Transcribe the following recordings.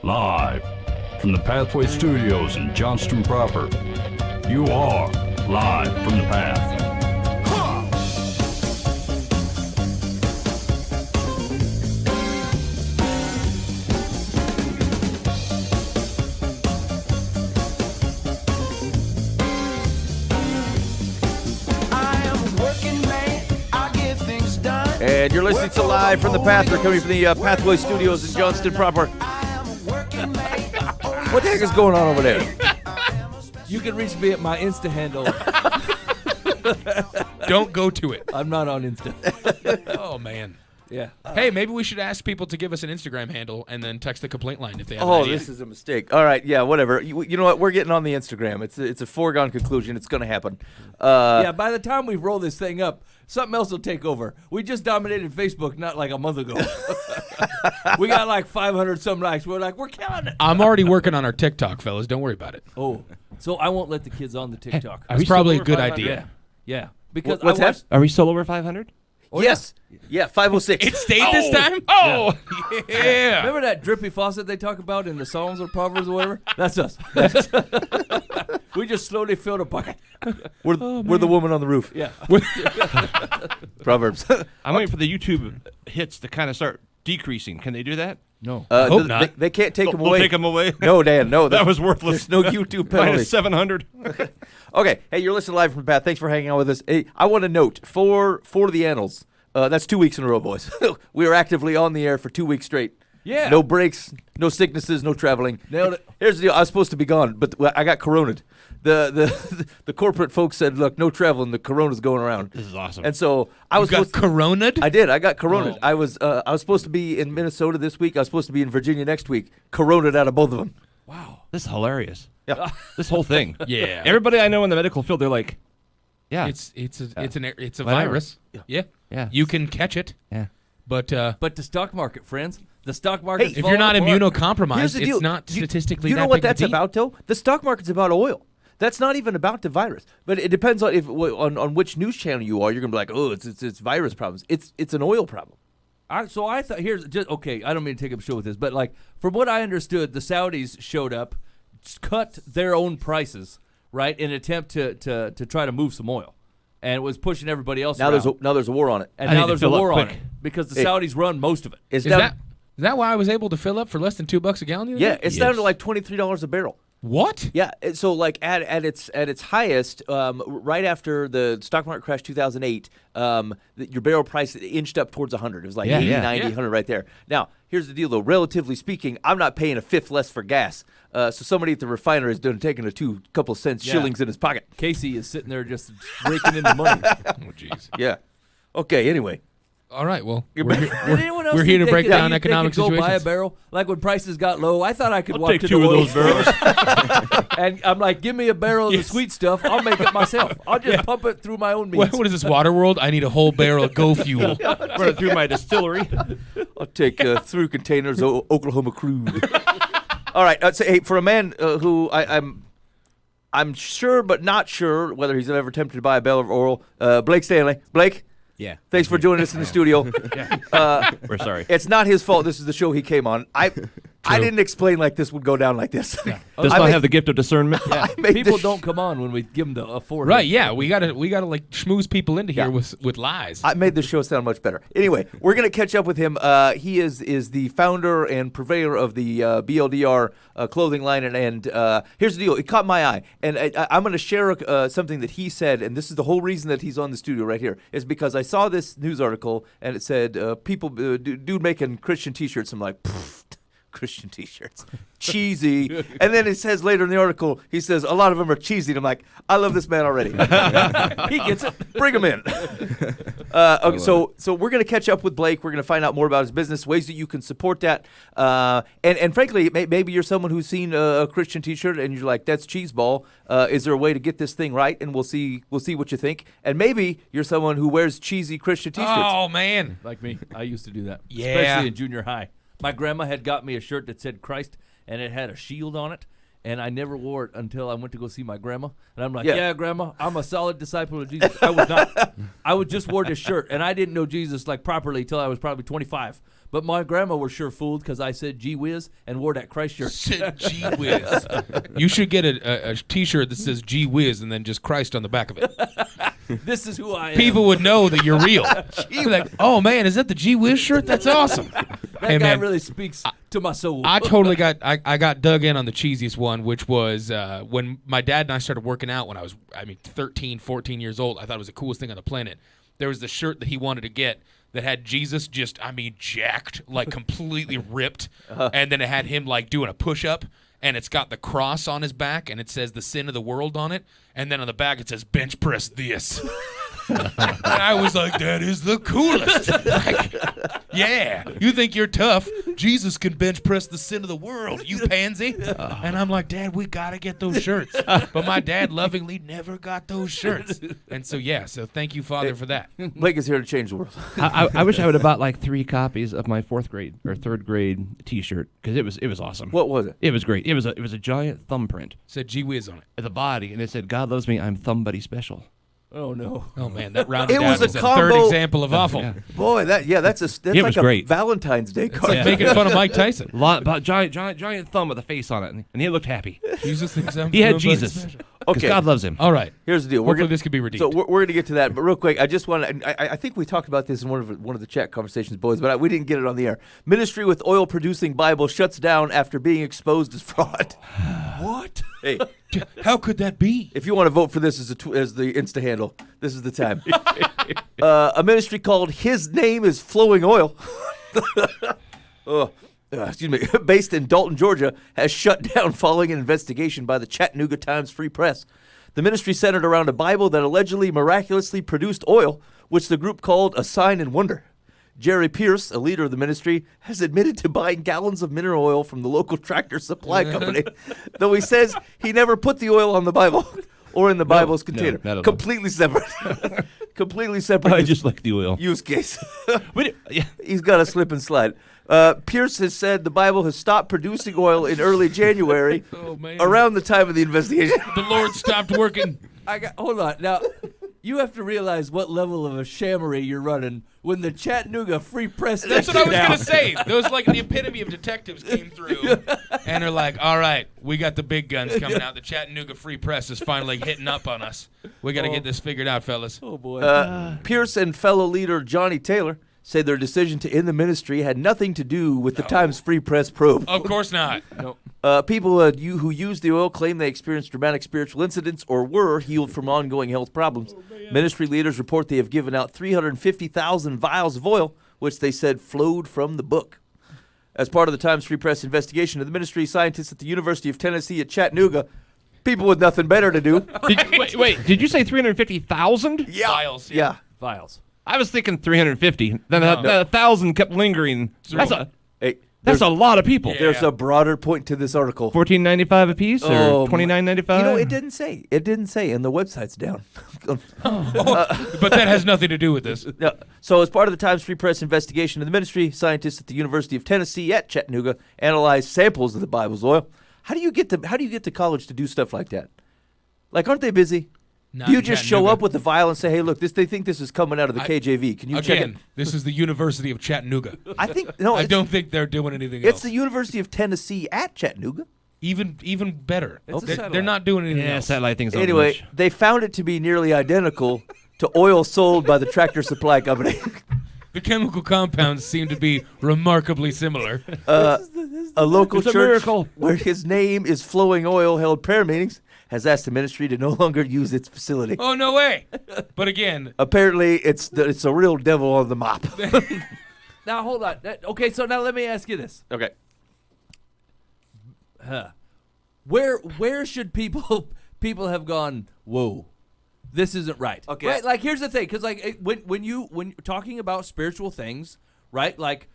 Live from the Pathway Studios in Johnston proper. You are live from the Path. And you're listening to Live from the Path. We're coming from the Pathway Studios in Johnston proper. What the heck is going on over there? You can reach me at my Insta handle. Don't go to it. I'm not on Insta. Oh, man. Yeah. Hey, maybe we should ask people to give us an Instagram handle and then text the complaint line if they have an Oh, idea. this is a mistake. All right, yeah, whatever. You know what? We're getting on the Instagram. It's a foregone conclusion. It's going to happen. Yeah, by the time we roll this thing up, something else will take over. We just dominated Facebook not like a month ago. We got like 500 some likes. We're like, we're killing it. I'm already working on our TikTok, fellas. Don't worry about it. Oh, so I won't let the kids on the TikTok. That's probably a good idea. Yeah, because What's I watched. that? Are we still over 500? Oh, Yes. Yeah, 506. It stayed this time? Oh, yeah. Remember that drippy faucet they talk about in the Psalms or Proverbs or whatever? That's us. We just slowly filled a bucket. We're the woman on the roof. Yeah. Proverbs. I'm waiting for the YouTube hits to kind of start decreasing. Can they do that? No. hope not. They can't take them They'll away. take them away. No, Dan, no. That was worthless. There's no YouTube penalty. Minus 700. Okay, hey, you're listening live from Pat. Thanks for hanging out with us. Hey, I want to note for the annals. That's 2 weeks in a row, boys. We are actively on the air for 2 weeks straight. Yeah. No breaks, no sicknesses, no traveling. Nailed it. Here's the deal. I was supposed to be gone, but I got coroned. The corporate folks said, look, no traveling. The corona's going around. This is awesome. And so I was You got supposed to, corona'd? I did. I got coroned. Oh. I was supposed to be in Minnesota this week. I was supposed to be in Virginia next week. Coroned out of both of them. Wow. This is hilarious. Yeah. This whole thing. Yeah. Everybody I know in the medical field, they're like, yeah. It's a Whatever. virus. Yeah. Yeah. You can catch it, yeah. but But the stock market, friends, the stock market. if you're not Here's immunocompromised, the deal. it's not statistically You know that what big a that's deal. about, though? The stock market's about oil. That's not even about the virus. But it depends on on which news channel you are. You're gonna be like, oh, it's virus problems. It's an oil problem. So I thought here's just okay. I don't mean to take up a show with this, but like from what I understood, the Saudis showed up, cut their own prices, right, in an attempt to try to move some oil, and it was pushing everybody else. Now around. there's a war on it. and I need now to there's a fill up war on quick. it because the Hey. Saudis run most of it. It's Is down, that why I was able to fill up for less than $2 a gallon? the other yeah, day? it's down to like $23 a barrel. What? Yeah, so like at its highest, right after the stock market crash 2008, your barrel price inched up towards 100. It was like Yeah, 80, yeah. 90, Yeah. 100 right there. Now, here's the deal though. Relatively speaking, I'm not paying a fifth less for gas. So somebody at the refinery is taking a couple cents Yeah. shillings in his pocket. Casey is sitting there just raking in the money. Oh, jeez. Yeah. Okay. Anyway. All right, well, You're we're, back. here- Did anyone else we're here to think break they down could- economic they could go buy a situations. barrel? Like when prices got low, I thought I could I'll walk take to 2 the of oil those barrels. store, and I'm like, give me a barrel of Yes. the sweet stuff. I'll make it myself. I'll just pump it through my own means. What is this, Water World? I need a whole barrel of Go Fuel. Run it through my distillery. I'll take through containers Oklahoma crude. All right. So, hey, for a man who I'm sure but not sure whether he's ever attempted to buy a barrel of oil, Blake Stanley. Blake, Yeah. thanks for joining us in the studio. We're sorry. It's not his fault. This is the show he came on. I didn't explain like this would go down like this. Does not have the gift of discernment. Yeah. I made People this- don't come on when we give them the afford. Right, yeah, we gotta like schmooze people into here Yeah. with lies. I made the show sound much better. Anyway, we're going to catch up with him. He is the founder and purveyor of the BLDR clothing line. And here's the deal. It caught my eye. And I'm going to share something that he said. And this is the whole reason that he's on the studio right here. Is because I saw this news article and it said, dude making Christian T-shirts. I'm like, pfft. Christian T-shirts, cheesy, and then it says later in the article, he says a lot of them are cheesy. And I'm like, I love this man already. He gets it. Bring him in. Okay, so we're gonna catch up with Blake. We're gonna find out more about his business, ways that you can support that, and frankly, maybe you're someone who's seen a Christian T-shirt and you're like, that's cheeseball. Is there a way to get this thing right? And we'll see what you think. And maybe you're someone who wears cheesy Christian T-shirts. Oh man, Like me. I used to do that. Yeah. Especially in junior high. My grandma had got me a shirt that said Christ, and it had a shield on it. and I never wore it until I went to go see my grandma. And I'm like, Yeah. yeah, Grandma, I'm a solid disciple of Jesus. I was not. I was just wore this shirt, and I didn't know Jesus like properly till I was probably 25. But my grandma was sure fooled because I said "Gee whiz" and wore that Christ shirt. Said Gee whiz. You should get a T-shirt that says Gee whiz and then just Christ on the back of it. This is who I am. People would know that you're real. Like, oh man, is that the Gee whiz shirt? That's awesome. that hey, guy man, really speaks to my soul. I totally got I got dug in on the cheesiest one, which was when my dad and I started working out when I was 13, 14 years old. I thought it was the coolest thing on the planet. There was the shirt that he wanted to get that had Jesus just jacked, like completely ripped, and then it had him like doing a push-up, and it's got the cross on his back, and it says the sin of the world on it, and then on the back it says bench press this. And I was like, that is the coolest. Like, yeah, you think you're tough? Jesus can bench press the sin of the world, you pansy. And I'm like, Dad, we gotta get those shirts. But my dad lovingly never got those shirts. And so thank you, Father, for that. Blake is here to change the world. I wish I would have bought like 3 copies of my 4th grade or 3rd grade T-shirt because it was awesome. What was it? It was great. It was a giant thumbprint Said Gee whiz on it. at the body, and it said, "God loves me. I'm thumb buddy special." oh no. Oh man, that rounded It out was a as a combo- third example of awful. Yeah. Boy, that's It like was a great. Valentine's Day It's card. like making fun of Mike Tyson. Giant thumb with a face on it, and he looked happy. Jesus thinks I'm He had somebody Jesus. special. 'Cause Okay. God loves him. All right. Here's the deal. Hopefully this could be redeemed. So we're going to get to that, but real quick, I just want to. I think we talked about this in one of the chat conversations, boys, but we didn't get it on the air. Ministry with oil-producing Bible shuts down after being exposed as fraud. What? Hey, How could that be? if you want to vote for this as the Insta handle, this is the time. A ministry called His Name is Flowing Oil. Excuse me, based in Dalton, Georgia, has shut down following an investigation by the Chattanooga Times Free Press. The ministry centered around a Bible that allegedly miraculously produced oil, which the group called a sign and wonder. Jerry Pierce, a leader of the ministry, has admitted to buying gallons of mineral oil from the local tractor supply company, though he says he never put the oil on the Bible or in the Bible's container. not at all. Completely separate. Completely separate I just like the oil. use case. Yeah. He's got a slip and slide. Pierce has said the Bible has stopped producing oil in early January, Oh man. around the time of the investigation. The Lord stopped working. Hold on. Now, you have to realize what level of a shammery you're running when the Chattanooga Free Press That's what I was down. gonna say. Those like the epitome of detectives came through, and they're like, "All right, we got the big guns coming out. The Chattanooga Free Press is finally hitting up on us. We got to get this figured out, fellas." Oh boy. Pierce and fellow leader Johnny Taylor say their decision to end the ministry had nothing to do with the Times Free Press probe. Of course not. People who used the oil claim they experienced dramatic spiritual incidents or were healed from ongoing health problems. Ministry leaders report they have given out 350,000 vials of oil, which they said flowed from the book. As part of the Times Free Press investigation of the ministry, scientists at the University of Tennessee at Chattanooga, people with nothing better to do. Wait, did you say 350,000? Yeah. Vials, Yeah. Vials. I was thinking 350. Then 1,000 kept lingering. Hey, That's a lot of people. Yeah. there's a broader point to this article. $14.95 a piece or Oh, $29.95? You know, it didn't say. It didn't say, and the website's down. But that has nothing to do with this. Yeah. So, as part of the Times Free Press investigation of the ministry, scientists at the University of Tennessee at Chattanooga analyzed samples of the Bible's oil. How do you get to college to do stuff like that? Like, aren't they busy? Not Do you in just show Chattanooga. up with the vial and say, "Hey, look, they think this is coming out of the KJV. Can you check it?" Again, this is the University of Chattanooga. I think no. I it's, don't think they're doing anything It's else. the University of Tennessee at Chattanooga. Even better. It's a They're satellite. not doing anything Yeah, else. satellite things. Anyway, they found it to be nearly identical to oil sold by the Tractor Supply Company. The chemical compounds seem to be remarkably similar. A local It's a church miracle. where his name is Flowing Oil held prayer meetings has asked the ministry to no longer use its facility. Oh no way! But again, Apparently, it's a real devil on the mop. Now hold on. Okay, so now let me ask you this: Okay. Where should people have gone? Whoa, this isn't right. Okay. Right? Like here's the thing, because like when you're talking about spiritual things, right? Like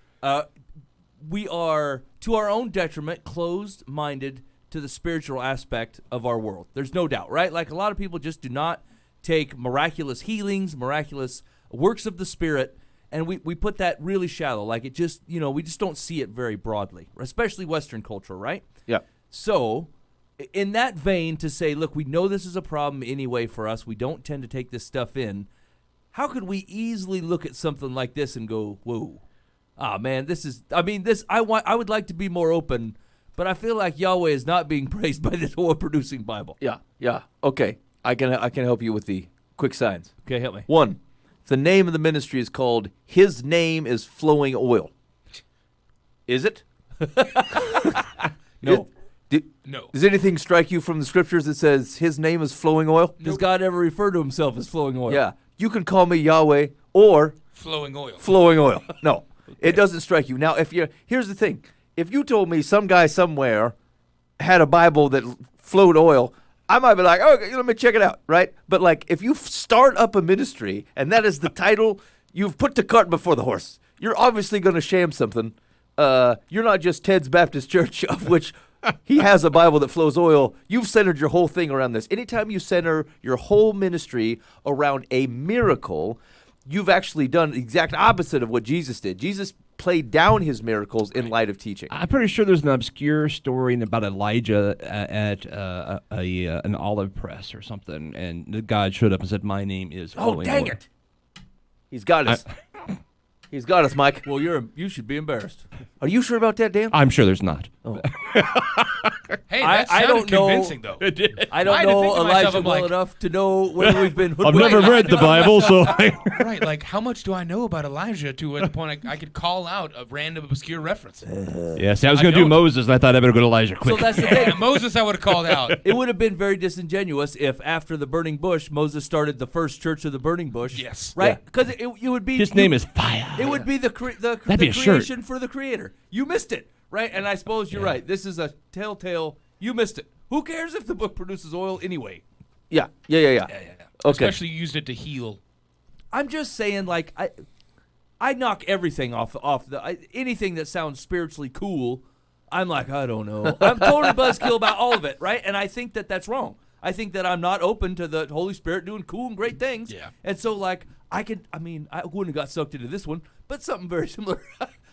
we are to our own detriment closed-minded to the spiritual aspect of our world. There's no doubt, right? Like a lot of people just do not take miraculous healings, miraculous works of the Spirit, and we put that really shallow. Like it just, we just don't see it very broadly, especially Western culture, right? Yeah. So in that vein, to say, look, we know this is a problem anyway for us. We don't tend to take this stuff in. How could we easily look at something like this and go, whoa, man, this is, I mean, this, I would like to be more open, but I feel like Yahweh is not being praised by this oil-producing Bible. Yeah. Okay. I can help you with the quick signs. Okay, help me. 1, the name of the ministry is called His Name is Flowing Oil. Is it? No. No. Does anything strike you from the scriptures that says His name is flowing oil? Does God ever refer to himself as flowing oil? Yeah. You can call me Yahweh or Flowing oil. flowing oil. No, it doesn't strike you. Now, here's the thing. If you told me some guy somewhere had a Bible that flowed oil, I might be like, okay, let me check it out, right? But like, if you start up a ministry and that is the title, you've put the cart before the horse. You're obviously going to sham something. You're not just Ted's Baptist Church, of which he has a Bible that flows oil. You've centered your whole thing around this. Anytime you center your whole ministry around a miracle, you've actually done the exact opposite of what Jesus did. Jesus played down his miracles in light of teaching. I'm pretty sure there's an obscure story about Elijah at an olive press or something, and the God showed up and said, "My name is." Flowing Dang oil." it! He's got us. He's got us, Mike. Well, you should be embarrassed. Are you sure about that, Dan? I'm sure there's not. Hey, that I sounded don't know. convincing, though. I don't I had to think know to myself, Elijah I'm well like- enough to know whether we've been I've hoodwinked. never read the Bible, so Right, like how much do I know about Elijah to a point I could call out a random obscure reference? yeah. See, I was I going to do don't. Moses, and I thought I better go to Elijah So quick. that's the thing. Yeah, Moses I would have called out. It would have been very disingenuous if, after the burning bush, Moses started the first church of the burning bush. Yes. Right? Because it would be. His name is Fire. It would be the That'd be a shirt. creation for the creator. You missed it, right? And I suppose you're right. This is a telltale. You missed it. Who cares if the book produces oil anyway? Yeah. Okay. Especially used it to heal. I'm just saying, like, I knock everything off anything that sounds spiritually cool. I'm like, I don't know. I'm totally buzzkill about all of it, right? And I think that that's wrong. I think that I'm not open to the Holy Spirit doing cool and great things. Yeah. And so, like, I wouldn't have got sucked into this one, but something very similar.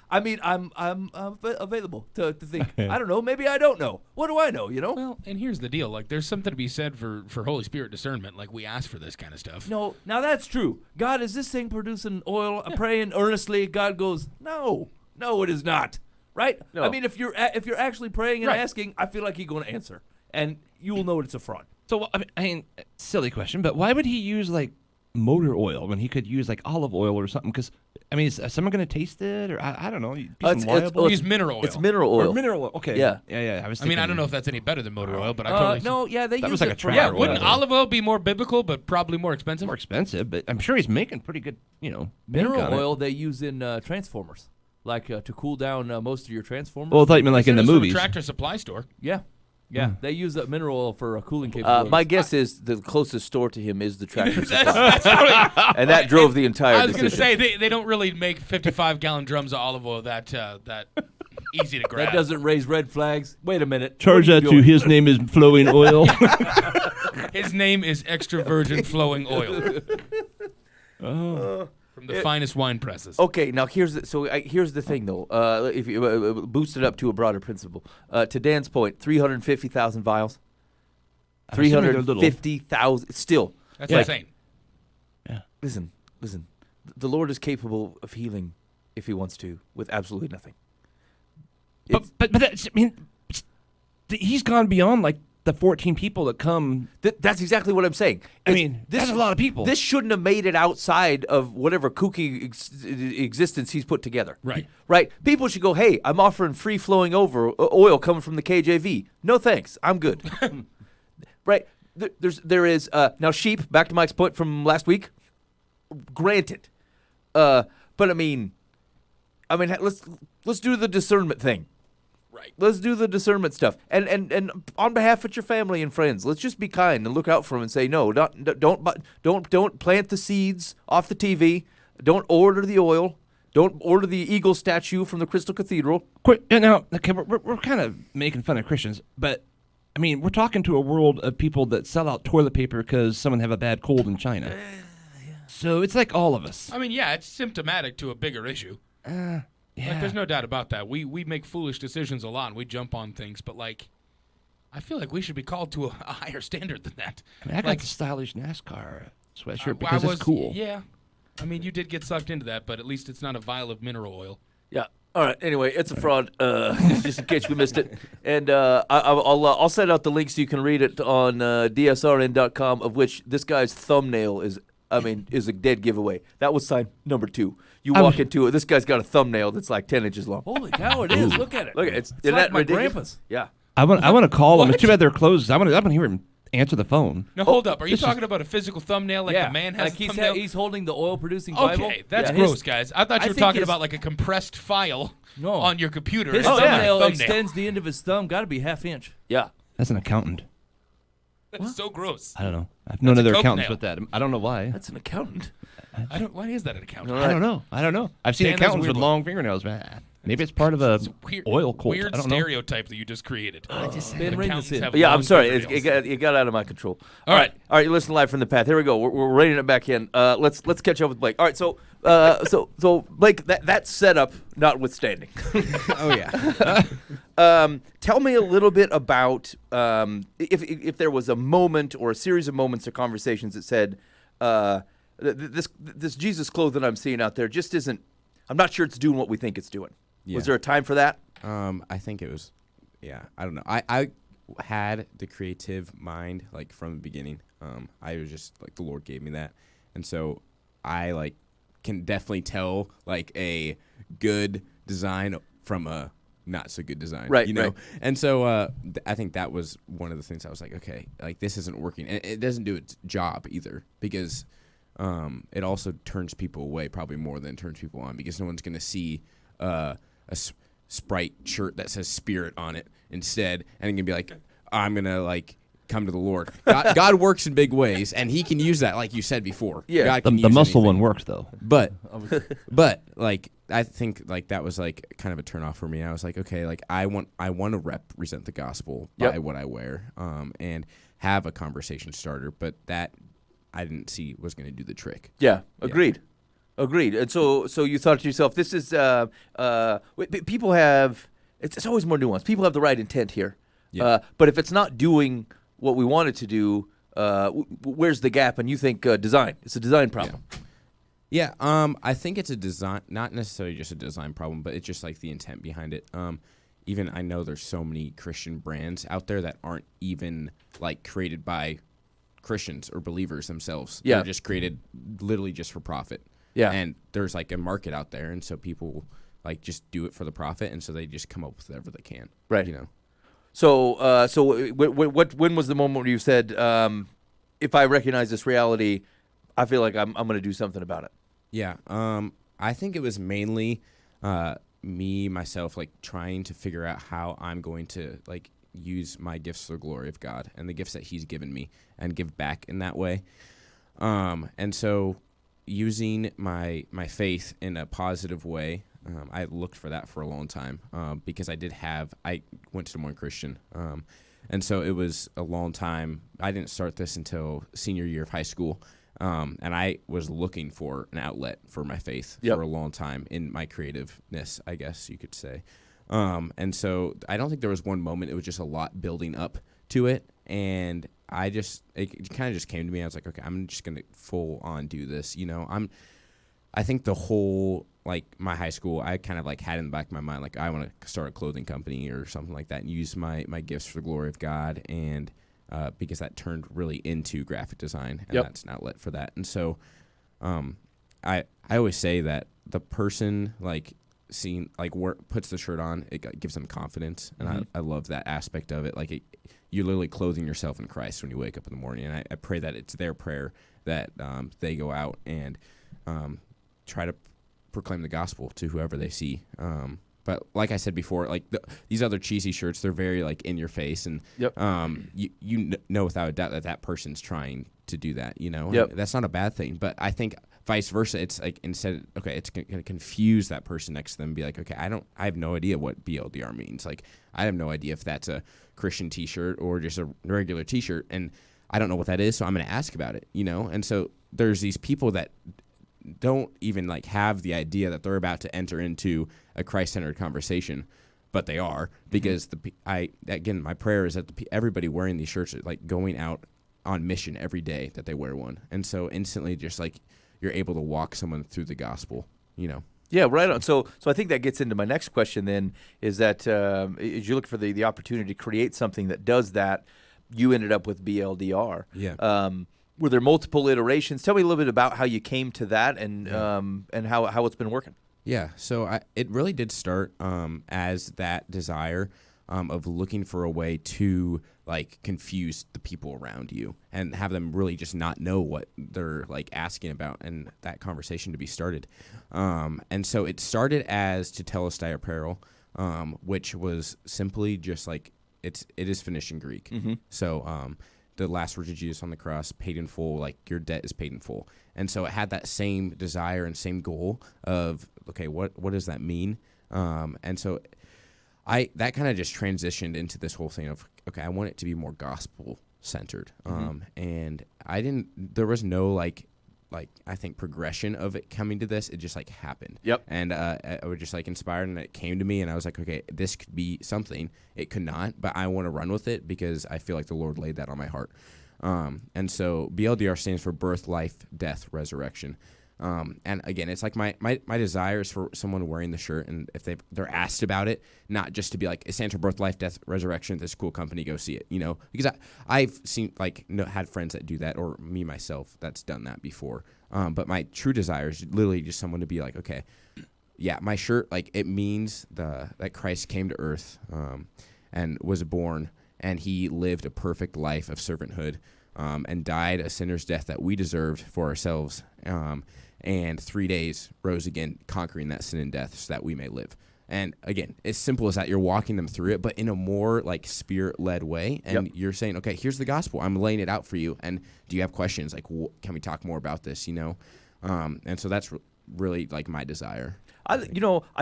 I mean, I'm available to think. I don't know. Maybe I don't know. What do I know? You know? Well, and here's the deal. Like, there's something to be said for Holy Spirit discernment. Like, we ask for this kind of stuff. No. Now that's true. God, is this thing producing oil? Praying earnestly. God goes, no, it is not. Right? No. I mean, if you're actually praying and Right. asking, I feel like he's going to answer, and you will know it's a fraud. So, I mean, silly question, but why would he use, like, motor oil when he could use, like, olive oil or something? Because, I mean, is someone going to taste it? Or, I don't know. Use mineral oil. It's mineral oil. Or mineral oil. Okay. Yeah. Yeah. I mean, I don't know if that's any better than motor oil, but I totally. No, yeah, they That use was like it a for tractor Yeah, oil. wouldn't olive oil be more biblical, but probably more expensive? more expensive, but I'm sure he's making pretty good, bank mineral on it. oil they use in Transformers, like to cool down most of your Transformers. Well, I thought you meant like in the Consider this from a movies. Tractor Supply store. Yeah, they use that mineral oil for cooling capabilities. My guess is the closest store to him is the Tractor Supply, and that drove the entire I was going decision. to say they don't really make 55-gallon drums of olive oil that easy to grab. That doesn't raise red flags. Wait a minute. Charge What are that you to doing? his name is flowing oil. His name is extra virgin flowing oil. From the finest wine presses. Okay, now here's the thing though. If you boost it up to a broader principle, to Dan's point, 350,000 vials, I'm assuming they're little. 350,000. Still, That's like, insane. listen. The Lord is capable of healing if He wants to, with absolutely nothing. But that's, I mean, he's gone beyond like the 14 people that come. That's exactly what I'm saying. I mean, that's a lot of people. This shouldn't have made it outside of whatever kooky existence he's put together. Right. Right. People should go, hey, I'm offering free flowing oil coming from the KJV. No thanks. I'm good. Right. There is now sheep. Back to Mike's point from last week. Granted, but I mean, let's do the discernment thing. Right. Let's do the discernment stuff, and on behalf of your family and friends, let's just be kind and look out for them and say no. Don't plant the seeds off the TV. Don't order the oil. Don't order the eagle statue from the Crystal Cathedral. Quick, now, okay, we're kind of making fun of Christians, but I mean, we're talking to a world of people that sell out toilet paper because someone have a bad cold in China. So it's like all of us. I mean, yeah, it's symptomatic to a bigger issue. Yeah. Like, there's no doubt about that. We make foolish decisions a lot, and we jump on things, but, like, I feel like we should be called to a higher standard than that. I mean, I got Like, the stylish NASCAR sweatshirt I because it's cool. Yeah. I mean, you did get sucked into that, but at least it's not a vial of mineral oil. Yeah. All right. Anyway, it's a fraud. Just in case we missed it, and I'll send out the links so you can read it on dsrn.com. Of which this guy's thumbnail is a dead giveaway. That was sign number 2. You walk into it. This guy's got a thumbnail that's like 10 inches long. Holy cow, it is. Look at it. Look at it. It's like that my ridiculous? grandpa's. Yeah. I want to call him. It's too bad they're closed. I want to hear him answer the phone. Now, hold up. Are you talking about a physical thumbnail like the man has like a he's, thumbnail? he's holding the oil-producing Bible. Okay, that's Yeah, gross, his- guys. I thought I you were think talking his- about like a compressed file No. on your computer. His It's not a thumbnail extends the end of his thumb. Got to be half inch. Yeah. That's an accountant. That's so gross. I don't know. I've known That's a other coke accountants nail. with that. I don't know why. That's an accountant. Why is that an account? I don't know. I've seen Dan, that's accountants weird with one. long fingernails, man. Maybe it's part of a Weird, oil cult. Weird I don't know. stereotype that you just created. Ben, ring Accountants this in. have Yeah, I'm long sorry. fingernails. It got out of my control. All right. All right. You listen live from the path. Here we go. We're reining it back in. Let's catch up with Blake. All right. So Blake, that setup notwithstanding. Oh yeah. Tell me a little bit about if there was a moment or a series of moments or conversations that said this Jesus clothing I'm seeing out there just isn't. I'm not sure it's doing what we think it's doing. Yeah. Was there a time for that? I think it was. Yeah, I don't know. I had the creative mind like from the beginning. I was just like the Lord gave me that, and so I like can definitely tell like a good design from a not so good design, Right, you know. right. And so I think that was one of the things I was like, okay, like this isn't working, and it doesn't do its job either because it also turns people away probably more than it turns people on because no one's gonna see Sprite shirt that says Spirit on it instead, and you're gonna be like, I'm gonna like come to the Lord. God works in big ways, and He can use that, like you said before. Yeah. God The can use muscle anything. one worked though. But like I think like that was like kind of a turnoff for me. I was like, okay, like I want to represent the gospel by Yep. what I wear, and have a conversation starter. But that I didn't see was going to do the trick. Yeah, agreed. And so you thought to yourself, this is people have it's always more nuanced. People have the right intent here, Yeah. but if it's not doing what we want it to do, where's the gap? And you think design? It's a design problem. Yeah, I think it's a design, not necessarily just a design problem, but it's just like the intent behind it. Even I know there's so many Christian brands out there that aren't even like created by Christians or believers themselves. Yeah. They're just created literally just for profit. Yeah. And there's like a market out there, and so people like just do it for the profit, and so they just come up with whatever they can. Right. You know. So when was the moment where you said, if I recognize this reality, I feel like I'm going to do something about it? Yeah. I think it was mainly me, myself, like trying to figure out how I'm going to like use my gifts for the glory of God and the gifts that He's given me and give back in that way. And so using my faith in a positive way, I looked for that for a long time because I went to Des Moines Christian. And so it was a long time. I didn't start this until senior year of high school. And I was looking for an outlet for my faith for a long time in my creativeness, I guess you could say. And so I don't think there was one moment. It was just a lot building up to it. And it kind of just came to me. I was like, okay, I'm just going to full on do this. You know, I think the whole, like my high school, I kind of like had in the back of my mind, like I want to start a clothing company or something like that and use my gifts for the glory of God. And because that turned really into graphic design, and that's an outlet for that. And so, I always say that the person like seeing like puts the shirt on, it gives them confidence, and I love that aspect of it. Like you're literally clothing yourself in Christ when you wake up in the morning, and I pray that it's their prayer that they go out and try to proclaim the gospel to whoever they see. But like I said before, like these other cheesy shirts, they're very like in your face, and you know without a doubt that person's trying to do that. You know, and that's not a bad thing. But I think vice versa, it's like instead, okay, it's going to confuse that person next to them. And be like, okay, I have no idea what BLDR means. Like I have no idea if that's a Christian T-shirt or just a regular T-shirt, and I don't know what that is, so I'm going to ask about it. You know, and so there's these people that don't even like have the idea that they're about to enter into a Christ-centered conversation, but they are, because my prayer is that everybody wearing these shirts are like going out on mission every day that they wear one, and so instantly just like you're able to walk someone through the gospel, Yeah, right on. So I think that gets into my next question then, is that as you look for the opportunity to create something that does that, you ended up with BLDR. Yeah. Were there multiple iterations? Tell me a little bit about how you came to that and how it's been working. Yeah, so it really did start as that desire of looking for a way to like confuse the people around you and have them really just not know what they're like asking about, and that conversation to be started. And so it started as BLDR Apparel, which was simply just like it is finished in Greek. Mm-hmm. So the last words of Jesus on the cross, paid in full, like your debt is paid in full. And so it had that same desire and same goal of, okay, what does that mean? And so that kind of just transitioned into this whole thing of, okay, I want it to be more gospel centered. And there was no like I think progression of it coming to this. It just like happened. Yep. And I was just like inspired, and it came to me, and I was like, okay, this could be something. It could not, but I want to run with it because I feel like the Lord laid that on my heart. And so BLDR stands for birth, life, death, resurrection. And again, it's like my desire is for someone wearing the shirt, and if they're asked about it, not just to be like, it stands for birth, life, death, resurrection, this cool company, go see it, because I've seen had friends that do that, or me myself that's done that before. But my true desire is literally just someone to be like, okay, yeah, my shirt, like it means that Christ came to earth, and was born, and he lived a perfect life of servanthood, and died a sinner's death that we deserved for ourselves, and 3 days rose again, conquering that sin and death so that we may live. And again, as simple as that, you're walking them through it, but in a more like spirit-led way. And you're saying, okay, here's the gospel. I'm laying it out for you. And do you have questions? Like, can we talk more about this? And so that's really like my desire. I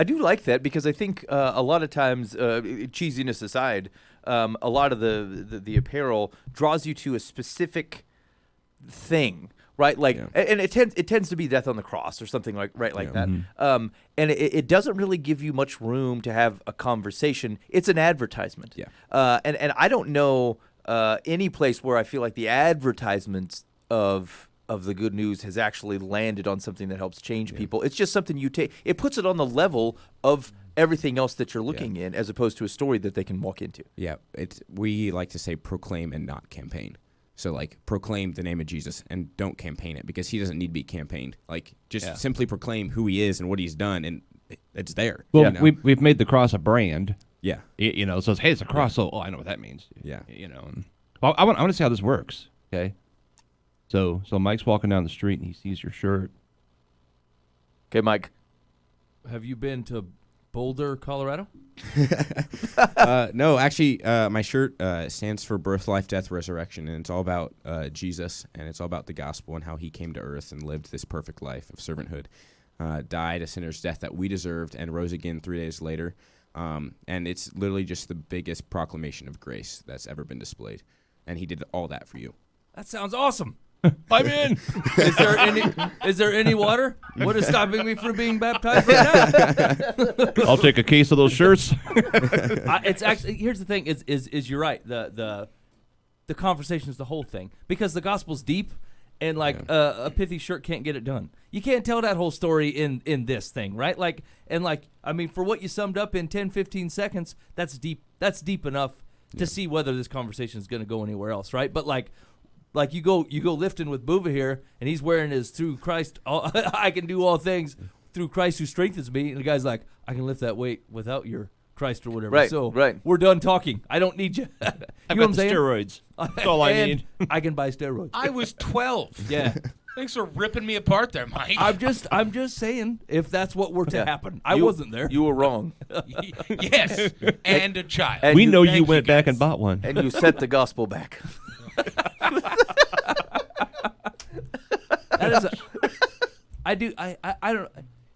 do like that, because I think a lot of times, cheesiness aside, a lot of the apparel draws you to a specific thing, right? Like, and it tends to be death on the cross or something like that. Mm-hmm. And it doesn't really give you much room to have a conversation. It's an advertisement. Yeah. And I don't know any place where I feel like the advertisements of the good news has actually landed on something that helps change people. It's just something you take. It puts it on the level of everything else that you're looking in, as opposed to a story that they can walk into. Yeah, we like to say proclaim and not campaign. So like proclaim the name of Jesus and don't campaign it, because he doesn't need to be campaigned. Like just simply proclaim who he is and what he's done, and it's there. Well, we've made the cross a brand. Yeah. So it's, hey, it's a cross. So I know what that means. Yeah. Well, I want to see how this works. Okay. So Mike's walking down the street and he sees your shirt. Okay, Mike. Have you been to Boulder, Colorado? No, actually, my shirt stands for birth, life, death, resurrection, and it's all about Jesus, and it's all about the gospel and how he came to earth and lived this perfect life of servanthood, died a sinner's death that we deserved, and rose again 3 days later. And it's literally just the biggest proclamation of grace that's ever been displayed, and he did all that for you. That sounds awesome. I'm in. Is there any water? What is stopping me from being baptized right now? I'll take a case of those shirts. It's actually, here's the thing: is you're right. The conversation is the whole thing, because the gospel's deep, and a pithy shirt can't get it done. You can't tell that whole story in this thing, right? For what you summed up in 10, 15 seconds, that's deep. That's deep enough to see whether this conversation is going to go anywhere else, right? But like you go lifting with Buva here, and he's wearing his through Christ, I can do all things through Christ who strengthens me. And the guy's like, I can lift that weight without your Christ or whatever. Right, so right. We're done talking. I don't need you. You know what I'm saying? Steroids. That's all I need. I can buy steroids. I was 12. Yeah. Thanks for ripping me apart there, Mike. I'm just saying, if that's what were to happen. I wasn't there. You were wrong. Yes, and a child. And we know you thank went you, back guys. and bought one. And you set the gospel back. That is I don't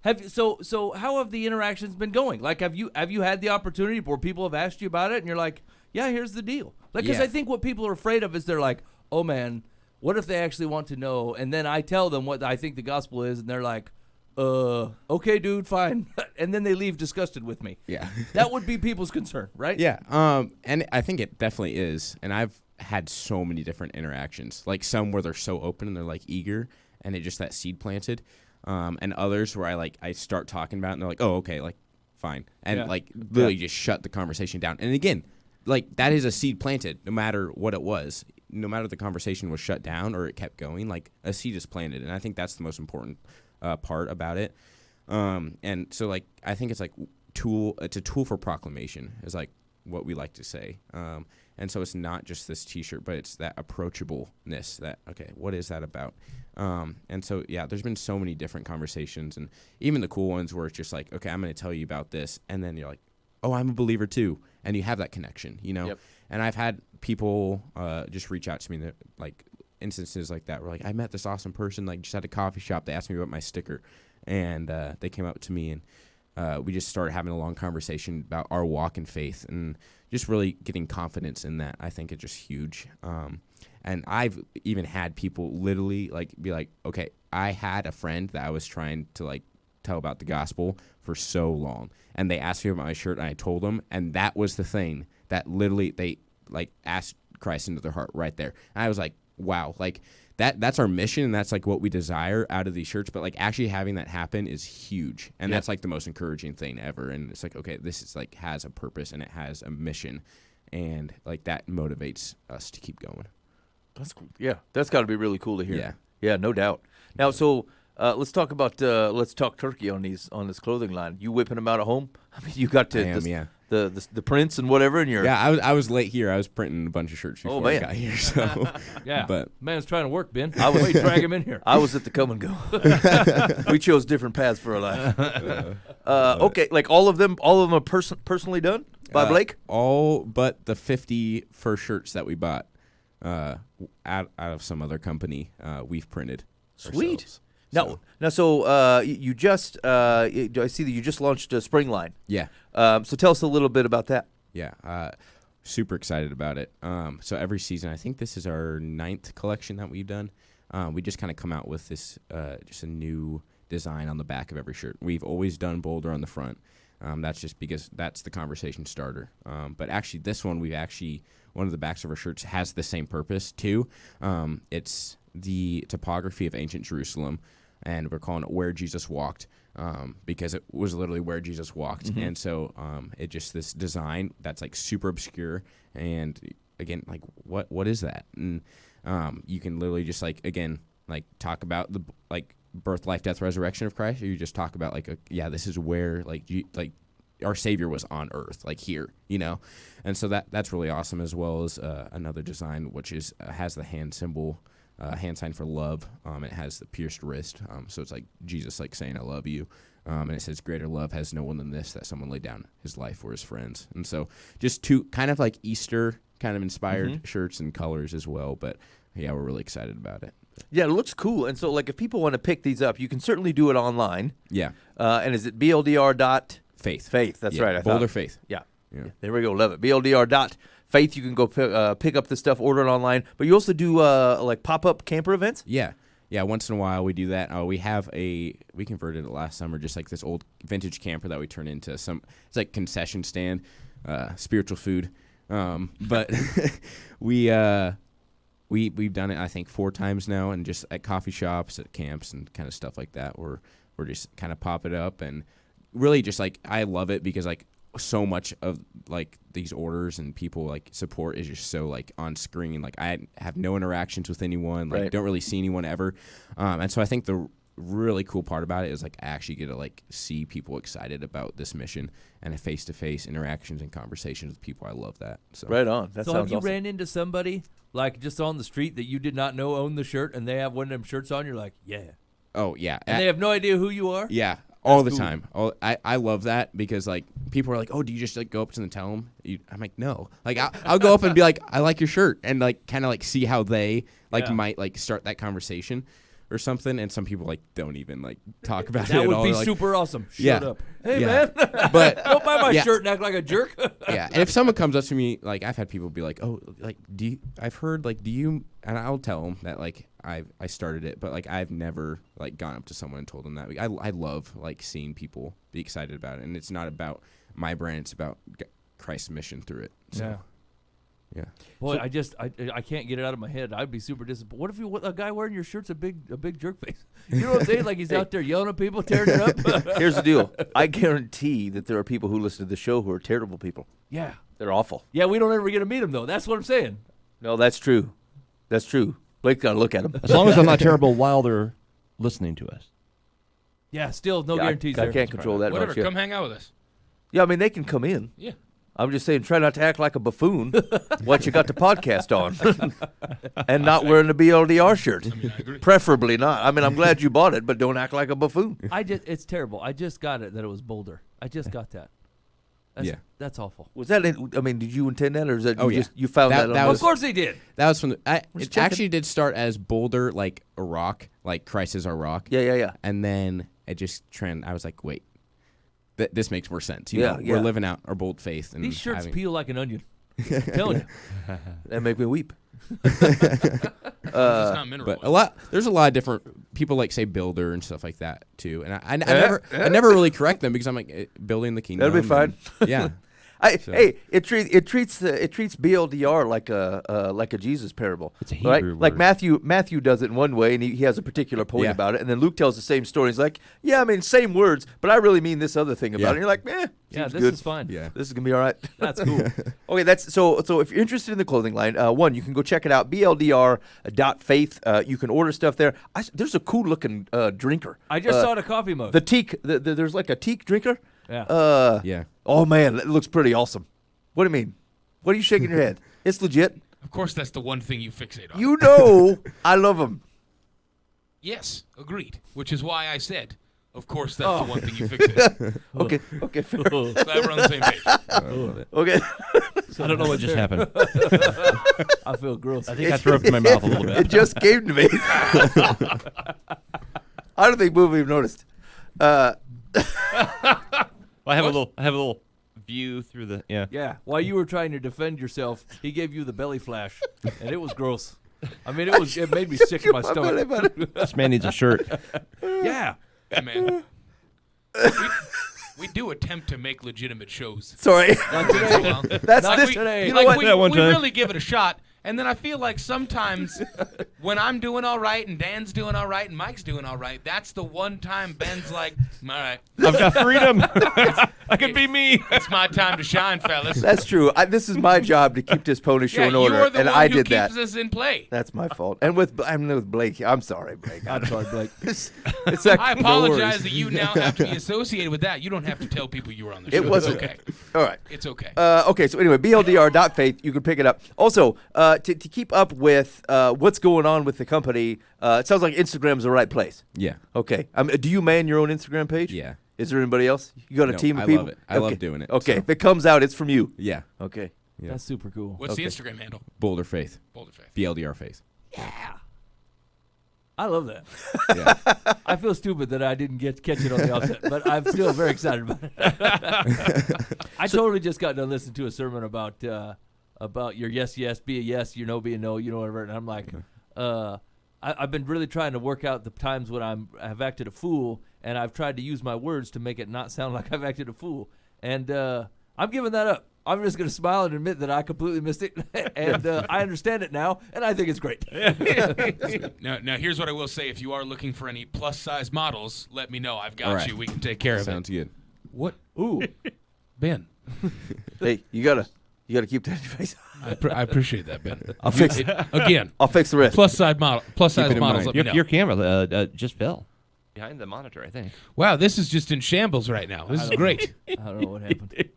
have you, so how have the interactions been going? Like, have you had the opportunity where people have asked you about it and you're like, yeah, here's the deal? Like, because I think what people are afraid of is they're like, oh man, what if they actually want to know? And then I tell them what I think the gospel is, and they're like, okay, dude, fine. And then they leave disgusted with me. Yeah. That would be people's concern, right? Yeah. And I think it definitely is. And I've had so many different interactions, like some where they're so open and they're like eager and it just that seed planted. And others where I start talking about it and they're like, oh, okay, like fine. And like literally just shut the conversation down. And again, like that is a seed planted no matter what it was, no matter if the conversation was shut down or it kept going, like a seed is planted. And I think that's the most important part about it. And so like, I think it's like it's a tool for proclamation is like what we like to say. And so it's not just this t-shirt, but it's that approachableness that, okay, what is that about? And so, yeah, there's been so many different conversations and even the cool ones where it's just like, okay, I'm going to tell you about this. And then you're like, oh, I'm a believer too. And you have that connection, you know? Yep. And I've had people just reach out to me that like instances like that where like, I met this awesome person, like just at a coffee shop. They asked me about my sticker and they came up to me and we just started having a long conversation about our walk in faith and just really getting confidence in that. I think it's just huge. And I've even had people literally like be like, okay, I had a friend that I was trying to like tell about the gospel for so long. And they asked me about my shirt and I told them. And that was the thing that literally they like asked Christ into their heart right there. And I was like, wow, like that's our mission. And that's like what we desire out of these shirts. But like actually having that happen is huge. And that's like the most encouraging thing ever. And it's like, okay, this is like has a purpose and it has a mission. And like that motivates us to keep going. That's cool. Yeah, that's got to be really cool to hear. Yeah. Yeah, no doubt. Now, so let's talk about let's talk turkey on this clothing line. You whipping them out at home? I mean, you got to the prints and whatever, and you're I was late here. I was printing a bunch of shirts before I got here. So yeah, but man's trying to work, Ben. I was drag him in here. I was at the come and go. We chose different paths for our life. Okay, like all of them are personally done by Blake. All but the 50 first shirts that we bought. Out of some other company, we've printed. Sweet. Ourselves. So you just I see that you just launched a spring line. Yeah. So tell us a little bit about that. Yeah. Super excited about it. So every season, I think this is our 9th collection that we've done. We just kind of come out with this just a new design on the back of every shirt. We've always done Boulder on the front. That's just because that's the conversation starter. But actually, this one one of the backs of our shirts has the same purpose too. It's the topography of ancient Jerusalem, and we're calling it Where Jesus Walked, because it was literally where Jesus walked. Mm-hmm. And so it just this design that's like super obscure, and again, like what is that? And you can literally just like again like talk about the like birth, life, death, resurrection of Christ, or you just talk about like this is where like our Savior was on earth, like here, you know? And so that's really awesome, as well as another design, which is has the hand symbol, hand sign for love. It has the pierced wrist. So it's like Jesus like saying, I love you. And it says, greater love has no one than this, that someone laid down his life for his friends. And so just two kind of like Easter kind of inspired shirts and colors as well. But yeah, we're really excited about it. Yeah, it looks cool. And so like if people want to pick these up, you can certainly do it online. Yeah. And is it BLDR Faith. Faith, that's right. Boulder Faith. Yeah. There we go. Love it. BLDR.faith. You can go pick up the stuff, order it online. But you also do like pop-up camper events? Yeah. Yeah, once in a while we do that. We converted it last summer, just like this old vintage camper that we turned into it's like concession stand, spiritual food. But we've done it, I think, 4 times now, and just at coffee shops, at camps, and kind of stuff like that, where we're just kind of pop it up. And really just like I love it because like so much of like these orders and people like support is just so like on screen. Like I have no interactions with anyone, like don't really see anyone ever. And so I think the really cool part about it is like I actually get to like see people excited about this mission and face-to-face interactions and conversations with people. I love that. So right on. That so sounds have you awesome. ran into somebody like just on the street that you did not know owned the shirt and they have one of them shirts on? You're like, yeah. Oh yeah. And they have no idea who you are? Yeah. All the time. I love that because like people are like, oh, do you just like go up to them and tell them? I'm like, no. Like I'll go up and be like, I like your shirt, and like kind of like see how they like might like start that conversation or something. And some people like don't even like talk about it at all. That would be like, super awesome. Shut up. Hey man, but don't buy my shirt and act like a jerk. Yeah, and if someone comes up to me, like I've had people be like, oh, like I've heard like do you? And I'll tell them that like I started it, but like I've never like gone up to someone and told them that. I love like seeing people be excited about it, and it's not about my brand; it's about Christ's mission through it. So, yeah. Boy, I can't get it out of my head. I'd be super disappointed. What if a guy wearing your shirt's a big jerk face? You know what I'm saying? Like he's out there yelling at people, tearing it up. Here's the deal. I guarantee that there are people who listen to the show who are terrible people. Yeah. They're awful. Yeah, we don't ever get to meet them though. That's what I'm saying. No, that's true. That's true. Blake's got to look at them. As long as I'm not terrible while they're listening to us. Yeah, still no guarantees I there. can't control that Whatever, much. Yeah. come hang out with us. Yeah, I mean, they can come in. Yeah. I'm just saying, try not to act like a buffoon what you got the podcast on. And not wearing the BLDR shirt. I agree. Preferably not. I mean, I'm glad you bought it, but don't act like a buffoon. It's terrible. I just got it that it was Boulder. I just got that. That's awful. Was that, I mean, did you intend that, or is that Oh, you found that on was- Of course they did. That was from the. It checking. actually did start as Boulder, like a rock, like Christ is our rock. Yeah. And then it just I was like, wait, this makes more sense. You Yeah, know, yeah. We're living out our bold faith. And These shirts having- peel like an onion. I'm telling you. That make me weep. It's not mineral But oil. there's a lot of different people like say builder and stuff like that too. And I never really correct them because I'm like building the kingdom. That'll be fine. and- yeah. Hey, it treats BLDR like a Jesus parable. It's a right? Hebrew Like word. Matthew does it in one way, and he has a particular point Yeah. about it, and then Luke tells the same story. He's like, yeah, I mean, same words, but I really mean this other thing about Yeah. it. And you're like, Yeah, seems this good. is fine. Yeah. This is gonna be all right. That's cool. Okay, that's so if you're interested in the clothing line, one, you can go check it out, BLDR.faith. You can order stuff there. There's a cool looking drinker. I just saw the coffee mug. The teak. There's like a teak drinker. Yeah. Yeah. Oh man, it looks pretty awesome. What do you mean? What are you shaking your head? It's legit. Of course, that's the one thing you fixate on. You know I love them. Yes, agreed. Which is why I said, of course, that's the one thing you fixate on. Okay, fair. Glad we're on the same page. Okay. I don't know what just happened. I feel gross. I think I threw up in my mouth a little It bit. just came to me. I don't think Boo even noticed. Well, I have a little view through the Yeah. While you were trying to defend yourself, he gave you the belly flash, and it was gross. I mean, it made me sick in my stomach. This man needs a shirt. Yeah. Hey, man. We do attempt to make legitimate shows. Sorry. Not today. That's Not this. today. You know Like what? we, That one we time. really give it a shot, and then I feel like sometimes when I'm doing all right and Dan's doing all right and Mike's doing all right, that's the one time Ben's like, all right, I've got freedom. I can be me. it's my time to shine, fellas. That's true. This is my job to keep this pony show Yeah, in order, you're the and one I who did keeps that. us in play. That's my fault. And with Blake, I'm sorry, Blake. I'm sorry, Blake. It's like, I no apologize worries. that you now have to be associated with that. You don't have to tell people you were on the show. It wasn't. It's okay. All right. It's okay. Okay, so anyway, BLDR.faith, you can pick it up. Also, to keep up with what's going on with the company, it sounds like Instagram's the right place. Yeah. Okay. Do you man your own Instagram page? Yeah. Is there anybody else? You got a No, team of I people? love it. I love doing it, Okay, so. if it comes out, it's from you. Yeah. Okay. Yeah. That's super cool. What's the okay. Instagram handle? Boulder Faith. Boulder Faith. BLDR Faith. I love that. Yeah. I feel stupid that I didn't catch it on the outset, but I'm still very excited about it. I totally just got done listening to a sermon about your yes, be a yes, your no, be a no, whatever. And I'm like, I've been really trying to work out the times when I've acted a fool, and I've tried to use my words to make it not sound like I've acted a fool. And I'm giving that up. I'm just going to smile and admit that I completely missed it, and I understand it now, and I think it's great. Now, here's what I will say. If you are looking for any plus-size models, let me know. I've got All right. you. We can take care of Sounds good. What? Ooh. Ben. Hey, you gotta keep that in your face. I appreciate that, Ben. I'll fix it. Again, I'll fix the rest. plus-size Keep models, it in let mind. me know. Your camera just fell behind the monitor, I think. Wow, this is just in shambles right now. This is great. I don't know what happened.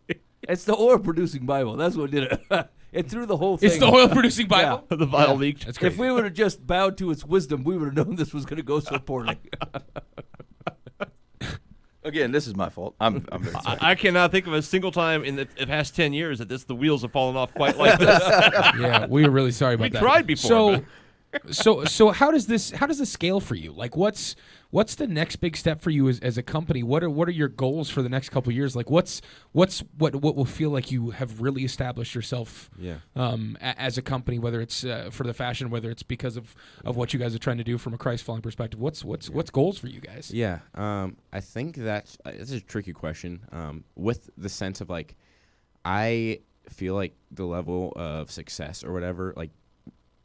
It's the oil-producing Bible. That's what did it. It threw the whole thing. It's the oil-producing Bible? The vial leaked. That's great. If we would have just bowed to its wisdom, we would have known this was going to go so poorly. Again, this is my fault. I'm very sorry. I cannot think of a single time in the past 10 years that the wheels have fallen off quite like this. Yeah, we were really sorry about We that. tried before, So, but- So how does this scale for you? Like what's the next big step for you as a company? What are your goals for the next couple of years? Like what will feel like you have really established yourself as a company, whether it's for the fashion, whether it's because of what you guys are trying to do from a Christ following perspective. What's goals for you guys? Yeah, I think that it's a tricky question. With the sense of like, I feel like the level of success or whatever like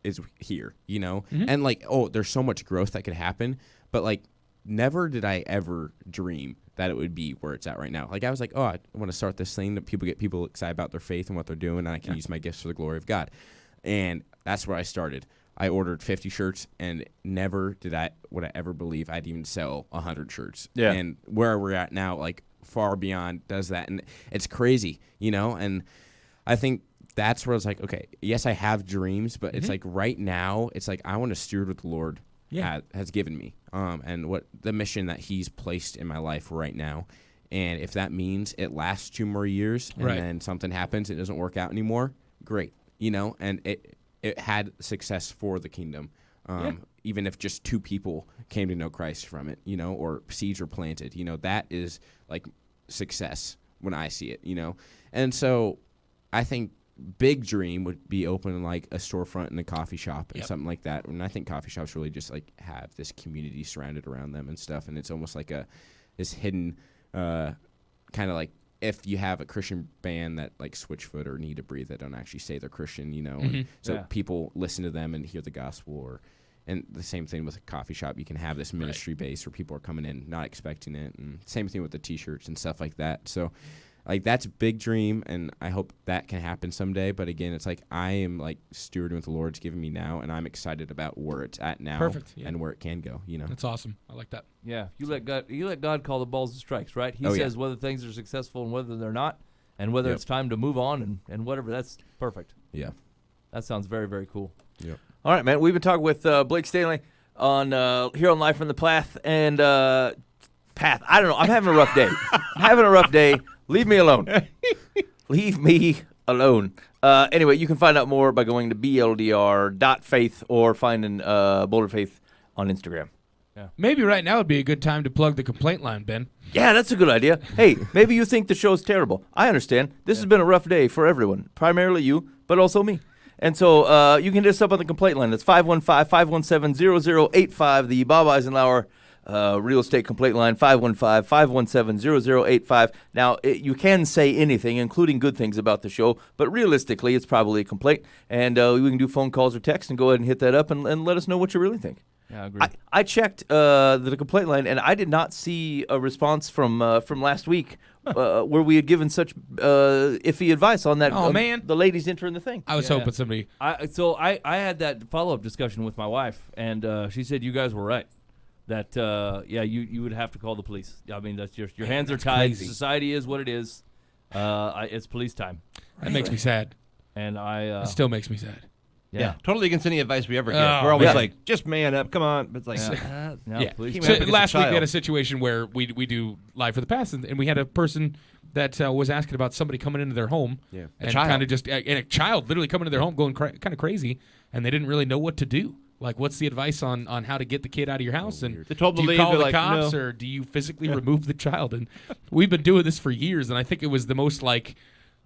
is here, you know, and like there's so much growth that could happen, but like never did I ever dream that it would be where it's at right now. Like I was like, I want to start this thing that get people excited about their faith and what they're doing, and I can use my gifts for the glory of God, and that's where I started. I ordered 50 shirts, and never would I ever believe I'd even sell 100 shirts. Yeah. And where we're at now, like far beyond does that, and it's crazy, you know. And I think that's where I was like, okay, yes, I have dreams, but it's like right now, it's like I want to steward what the Lord has given me, and what the mission that He's placed in my life right now. And if that means it lasts 2 more years, and then something happens, it doesn't work out anymore, great, you know. And it had success for the kingdom, even if just 2 people came to know Christ from it, you know, or seeds were planted, you know, that is like success when I see it, you know. And so I think big dream would be opening like a storefront in a coffee shop and something like that. And I think coffee shops really just like have this community surrounded around them and stuff. And it's almost like this hidden kind of like, if you have a Christian band that like Switchfoot or Need to Breathe that don't actually say they're Christian, you know, and so people listen to them and hear the gospel, and the same thing with a coffee shop. You can have this ministry base where people are coming in not expecting it, and same thing with the T-shirts and stuff like that. So like that's a big dream, and I hope that can happen someday. But again, it's like I am like stewarding what the Lord's given me now, and I'm excited about where it's at now and where it can go, you know. That's awesome. I like that. Yeah, you let God call the balls and strikes, right? He says whether things are successful and whether they're not, and whether it's time to move on and whatever. That's perfect. Yeah. That sounds very, very cool. Yep. All right, man. We've been talking with Blake Stanley on here on Life from the Path and Path. I don't know. I'm having a rough day. Leave me alone. Leave me alone. Anyway, you can find out more by going to BLDR.faith or finding Boulder Faith on Instagram. Yeah. Maybe right now would be a good time to plug the complaint line, Ben. Yeah, that's a good idea. Hey, maybe you think the show's terrible. I understand. This has been a rough day for everyone, primarily you, but also me. And so you can hit us up on the complaint line. That's 515-517-0085, the Bob Eisenhower real estate complaint line, 515-517-0085. Now, you can say anything, including good things about the show, but realistically, it's probably a complaint. And we can do phone calls or text and go ahead and hit that up and let us know what you really think. Yeah, I agree. I checked the complaint line, and I did not see a response from last week where we had given such iffy advice on that. Oh, man. The ladies entering the thing. I was hoping somebody. I had that follow-up discussion with my wife, and she said you guys were right. That you would have to call the police. I mean, that's your hands are tied. Crazy. Society is what it is. It's police time, That makes me sad. and It still makes me sad. Yeah, totally against any advice we ever get. Oh, We're always yeah. like, just man up, come on. But it's like, police. Keep So up against last a week we had child. a situation where we do Live for the Past, and we had a person that was asking about somebody coming into their home, and child. kind of just and a child literally coming into their home going kind of crazy, and they didn't really know what to do. Like, what's the advice on how to get the kid out of your house? And They told do the you lady, call they're the like, cops no. or do you physically remove the child? And we've been doing this for years, and I think it was the most like,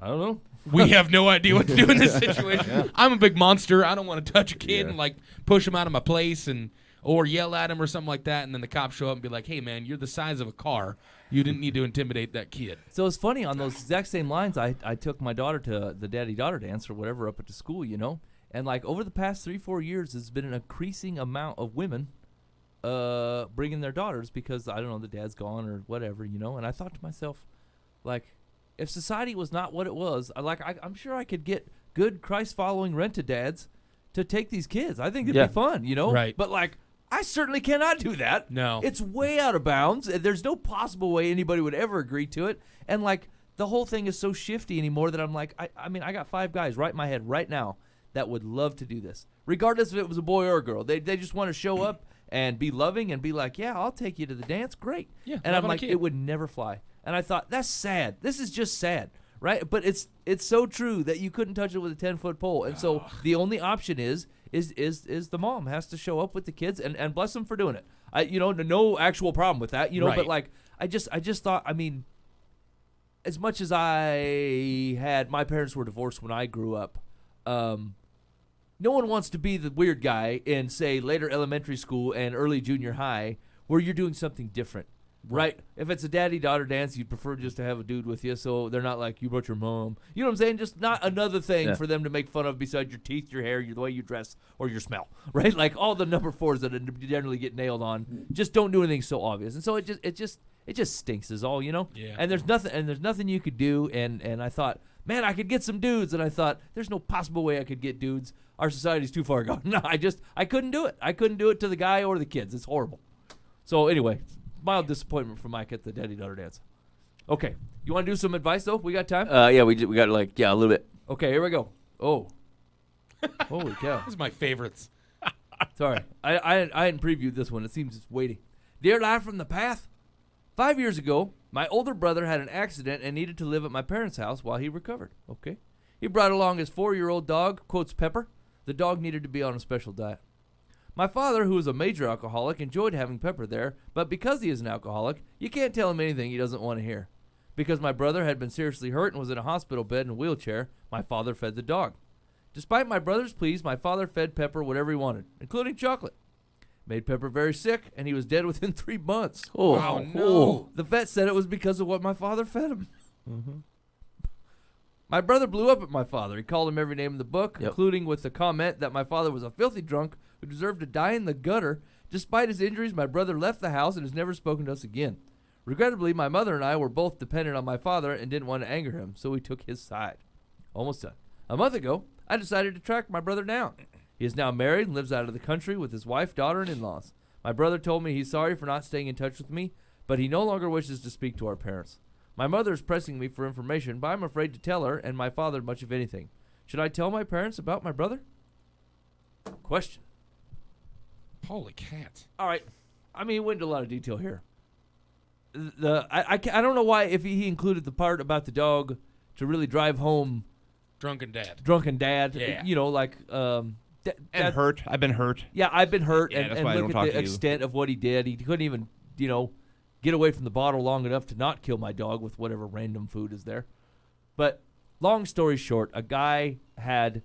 I don't know. we have no idea what to do in this situation. I'm a big monster. I don't want to touch a kid and like push him out of my place or yell at him or something like that. And then the cops show up and be like, hey, man, you're the size of a car. You didn't need to intimidate that kid. So it's funny, on those exact same lines, I took my daughter to the daddy-daughter dance or whatever up at the school, you know? And like over the past 3-4 years, there's been an increasing amount of women bringing their daughters because, I don't know, the dad's gone or whatever, you know? And I thought to myself, like, if society was not what it was, I'm sure I could get good Christ-following rent-a-dads to take these kids. I think it'd be fun, you know? Right. But like, I certainly cannot do that. No. It's way out of bounds. There's no possible way anybody would ever agree to it. And like, the whole thing is so shifty anymore that I'm like, I mean, I got 5 guys right in my head right now that would love to do this, regardless if it was a boy or a girl. They just want to show up and be loving and be like, yeah, I'll take you to the dance. Great. Yeah, and love I'm on a like, kid. it would never fly. And I thought, that's sad. This is just sad, right? But it's so true that you couldn't touch it with a 10-foot pole. And so the only option is is the mom has to show up with the kids, and bless them for doing it. No actual problem with that, Right. but like I just thought, I mean, as much as my parents were divorced when I grew up, no one wants to be the weird guy in, say, later elementary school and early junior high where you're doing something different. Right. If it's a daddy-daughter dance, you'd prefer just to have a dude with you, so they're not like, you brought your mom. You know what I'm saying? Just not another thing for them to make fun of besides your teeth, your hair, the way you dress, or your smell. Right? Like all the number 4s that generally get nailed on. Just don't do anything so obvious. And so it just stinks is all, Yeah. And there's nothing you could do. And I thought, man, I could get some dudes. And I thought, there's no possible way I could get dudes. Our society's too far gone. No, I couldn't do it. I couldn't do it to the guy or the kids. It's horrible. So anyway, mild disappointment for Mike at the daddy-daughter dance. Okay, you want to do some advice though? We got time? Yeah, we got a little bit. Okay, here we go. Oh, holy cow! This is my favorites. Sorry, I hadn't previewed this one. It seems it's waiting. Dear Live from the Path, 5 years ago, my older brother had an accident and needed to live at my parents' house while he recovered. Okay, he brought along his 4-year-old dog, quotes Pepper. The dog needed to be on a special diet. My father, who is a major alcoholic, enjoyed having Pepper there, but because he is an alcoholic, you can't tell him anything he doesn't want to hear. Because my brother had been seriously hurt and was in a hospital bed in a wheelchair, my father fed the dog. Despite my brother's pleas, my father fed Pepper whatever he wanted, including chocolate. Made Pepper very sick, and he was dead within 3 months. Oh, Wow, no. The vet said it was because of what my father fed him. My brother blew up at my father. He called him every name in the book, including with the comment that my father was a filthy drunk who deserved to die in the gutter. Despite his injuries, my brother left the house and has never spoken to us again. Regrettably, my mother and I were both dependent on my father and didn't want to anger him, so we took his side. Almost done. A month ago, I decided to track my brother down. He is now married and lives out of the country with his wife, daughter, and in-laws. My brother told me he's sorry for not staying in touch with me, but he no longer wishes to speak to our parents. My mother is pressing me for information, but I'm afraid to tell her and my father much of anything. Should I tell my parents about my brother? Question. Holy cat. All right. I mean, he went into a lot of detail here. I don't know why, if he included the part about the dog to really drive home Drunken dad. Yeah. And hurt. I've been hurt. Yeah, I've been hurt, Yeah, that's and why I look don't at talk the to you. extent of what he did. He couldn't even, get away from the bottle long enough to not kill my dog with whatever random food is there. But long story short, a guy had,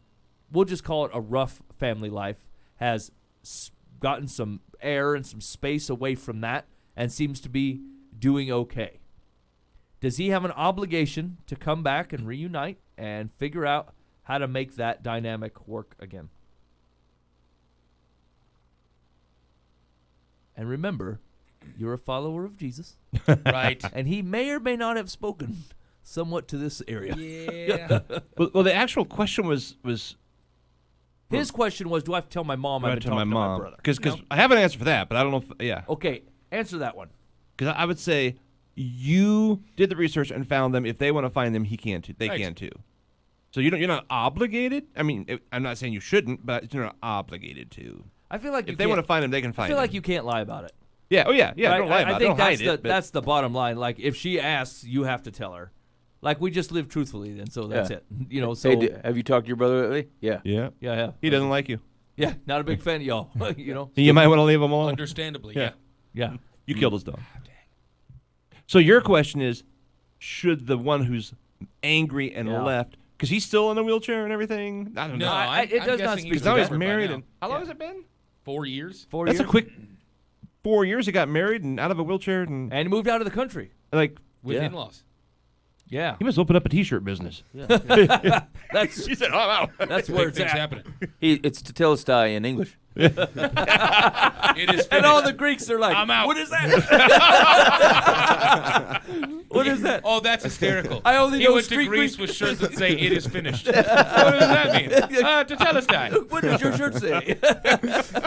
we'll just call it a rough family life, has gotten some air and some space away from that and seems to be doing okay. Does he have an obligation to come back and reunite and figure out how to make that dynamic work again? And remember, you're a follower of Jesus, Right. and he may or may not have spoken somewhat to this area. Yeah. Well, the actual question was His question was, do I have to tell my mom I've been to talking my to my mom brother? because I have an answer for that, but I don't know. If, Okay, answer that one. because I would say you did the research and found them. If they want to find them, he can too. They Right. can too. So you're not obligated. I mean, I'm not saying you shouldn't, but you're not obligated to. I feel like If they want to find them, they can I find feel them. like you can't lie about it. Yeah. Oh yeah. Yeah. Right? Don't lie I about it. think Don't that's hide it. But that's the bottom line. Like, if she asks, you have to tell her. Like, we just live truthfully, then, so that's Yeah. it. So Hey, have you talked to your brother lately? Yeah. yeah. yeah. He doesn't like you. Yeah, not a big fan of y'all. You might want to leave him alone. Understandably, Yeah. yeah. Yeah. You killed his dog. So your question is, should the one who's angry and Yeah. left, because he's still in a wheelchair and everything? I don't No, know. it I'm does not guessing speak he's Because now he's recovered by married now. and how long has it been? 4 years. 4 That's years. a quick 4 years. He got married and out of a wheelchair and And he moved out of the country. like With Yeah. in-laws. Yeah. he must open up a T-shirt business. That's He said, "Oh, I'm out." that's where Big it's things at. happening. It's Tetelestai in English. It is And all finished. the Greeks are like, I'm out. what is that? What is that? Oh, that's hysterical. I only he know went street to Greece Greek. with shirts that say "It is finished." What does that mean? To tell us that. What does your shirt say?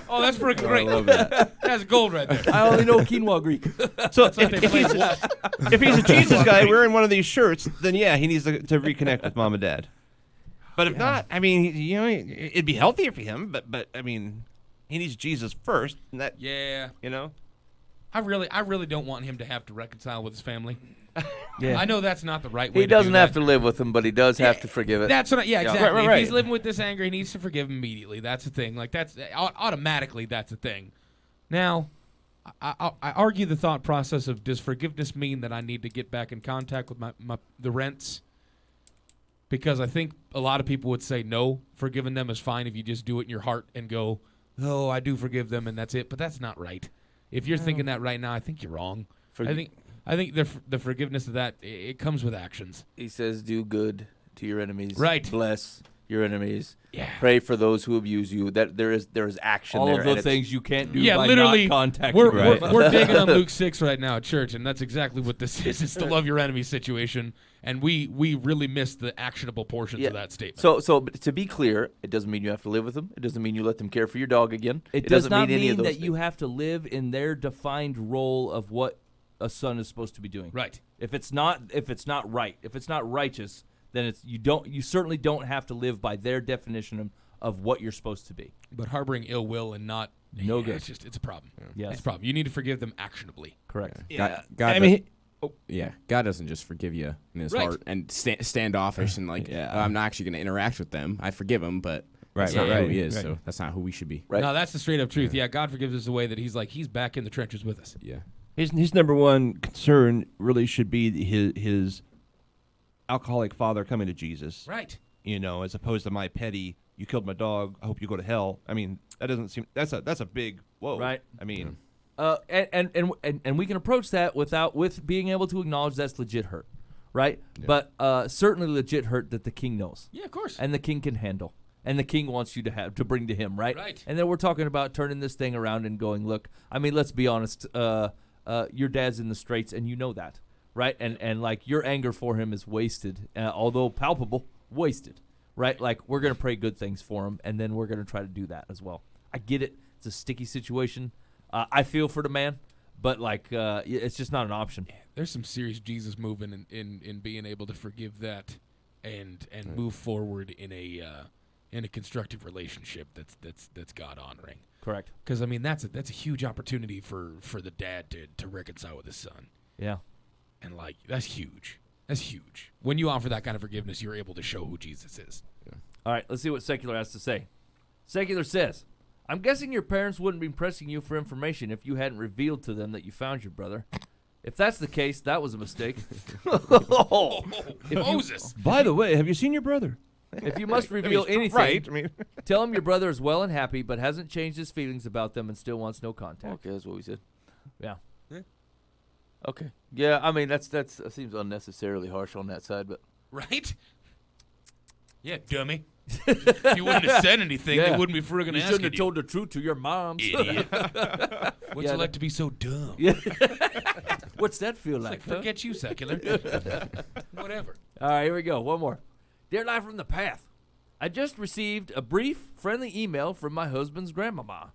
Oh, that's for a great. love that. That's gold right there. I only know quinoa Greek. So That's what they play. if he's a Jesus guy wearing one of these shirts, then yeah, he needs to reconnect with mom and dad. But if not, I mean, it'd be healthier for him. But I mean, he needs Jesus first, and that Yeah. I really don't want him to have to reconcile with his family. Yeah. I know that's not the right way. He doesn't to do have that. to live with them, but he does have to forgive it. That's what. Exactly. Right. If he's living with this anger, he needs to forgive immediately. That's the thing. Like that's automatically that's a thing. Now, I argue the thought process of does forgiveness mean that I need to get back in contact with the rents? Because I think a lot of people would say no, forgiving them is fine if you just do it in your heart and go, oh, I do forgive them and that's it. But that's not right. If you're thinking that right now, I think you're wrong. I think the forgiveness of that it comes with actions. He says, "Do good to your enemies. Right. Bless your enemies. Yeah. Pray for those who abuse you." That there is action All there. of and the it's- things you can't do Yeah, by literally. not contacting We're digging on Luke 6 right now at church, and that's exactly what this is. It's the love your enemy situation, and we really missed the actionable portions of that statement. So but to be clear, it doesn't mean you have to live with them. It doesn't mean you let them care for your dog again. It does doesn't not mean any of mean those that you things. have to live in their defined role of what a son is supposed to be doing. Right. If it's not right, if it's not righteous, then you certainly don't have to live by their definition of what you're supposed to be. But harboring ill will and not No good. it's a problem. Yes. It's a problem. You need to forgive them actionably. Correct. God I mean, God doesn't just forgive you in His Right. heart and standoffish and like, Yeah. "Oh, I'm not actually going to interact with them. I forgive them, but that's Right, not right, who He is. right. So that's not who we should be. Right. No, that's the straight up truth. Yeah, God forgives us the way that he's back in the trenches with us. Yeah. his number one concern really should be his alcoholic father coming to Jesus. Right. As opposed to my petty, you killed my dog, I hope you go to hell. I mean, that doesn't seem that's a big whoa. Right. I mean, And we can approach that with being able to acknowledge that's legit hurt, right? But certainly legit hurt that the king knows, Yeah, of course. and the king can handle, and the king wants you to bring to him, right? Right. And then we're talking about turning this thing around and going, look, I mean, let's be honest, your dad's in the straits, and you know that, right? And like your anger for him is wasted, although palpable, wasted, right? Like we're gonna pray good things for him, and then we're gonna try to do that as well. I get it; it's a sticky situation. I feel for the man, but like it's just not an option. There's some serious Jesus moving in being able to forgive that and move forward in a constructive relationship that's God honoring. Correct. Because I mean that's a huge opportunity for the dad to reconcile with his son, Yeah. and like that's huge. That's huge. When you offer that kind of forgiveness, you're able to show who Jesus is. All right, let's see what Secular has to say. Secular says, I'm guessing your parents wouldn't be pressing you for information if you hadn't revealed to them that you found your brother. If that's the case, that was a mistake. Moses. by the way, have you seen your brother? If you must reveal anything, Right. I mean, tell him your brother is well and happy, but hasn't changed his feelings about them and still wants no contact. Okay, that's what we said. Yeah. Okay. Yeah, I mean that seems unnecessarily harsh on that side, but Right? Yeah, dummy. If you wouldn't have said anything, Yeah. they wouldn't be friggin' You asking shouldn't have you. told the truth to your moms. Idiot. What's Yeah, it like to be so dumb? Yeah. What's that feel It's like? like, huh? forget you, secular. Whatever. All right, here we go. One more. Dear Life from the Path, I just received a brief, friendly email from my husband's grandmama.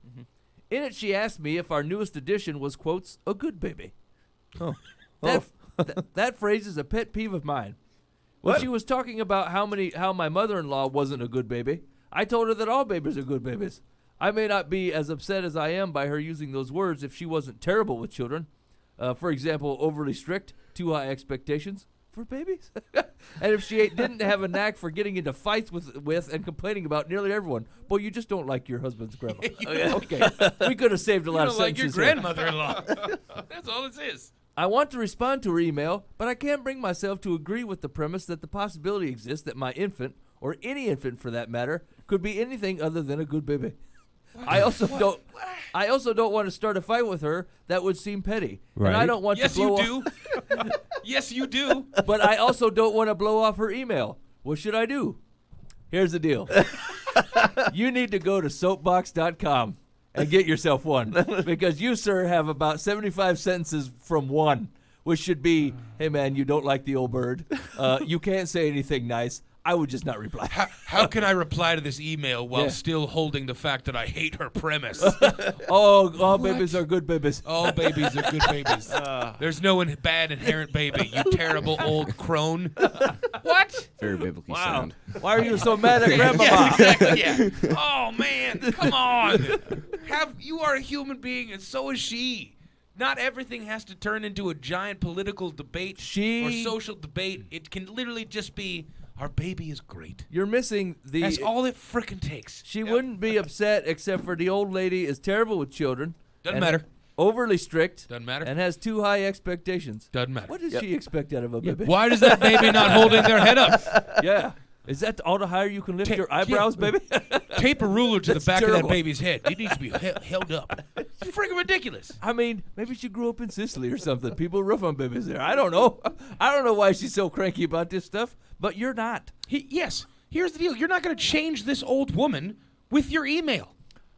In it, she asked me if our newest addition was, quotes, a good baby. That phrase is a pet peeve of mine. When she was talking about how my mother-in-law wasn't a good baby, I told her that all babies are good babies. I may not be as upset as I am by her using those words if she wasn't terrible with children. For example, overly strict, too high expectations for babies. And if she didn't have a knack for getting into fights with and complaining about nearly everyone. Boy, you just don't like your husband's grandma. Okay. We could have saved a lot You of don't like your sentences here. grandmother-in-law. That's all this is. I want to respond to her email, but I can't bring myself to agree with the premise that the possibility exists that my infant, or any infant for that matter, could be anything other than a good baby. I also don't want to start a fight with her. That would seem petty. And I Right. don't want Yes, to blow you do. Yes, you do. but I also don't want to blow off her email. What should I do? Here's the deal. You need to go to soapbox.com and get yourself one. Because you, sir, have about 75 sentences from one, which should be, hey, man, you don't like the old bird. You can't say anything nice. I would just not reply. How can I reply to this email while Yeah. still holding the fact that I hate her premise? All babies are good babies. All babies are good babies. There's no bad inherent baby, you terrible old crone. What? Very biblically sound. Why are you so mad at Grandmama? Yeah, exactly, yeah. Oh, man, come on. You are a human being, and so is she. Not everything has to turn into a giant political debate or social debate. It can literally just be, our baby is great. You're missing the. That's all it frickin' takes. She wouldn't be upset except for the old lady is terrible with children. Doesn't and matter. Overly strict. Doesn't matter. And has too high expectations. Doesn't matter. What does she expect out of a baby? Why does that baby not holding their head up? Yeah. Is that all the higher you can lift your eyebrows, baby? Tape a ruler to the back of terrible. that baby's head. It needs to be held up. It's freaking ridiculous. I mean, maybe she grew up in Sicily or something. People rough on babies there. I don't know. I don't know why she's so cranky about this stuff, but you're not. Yes. Here's the deal. You're not going to change this old woman with your email.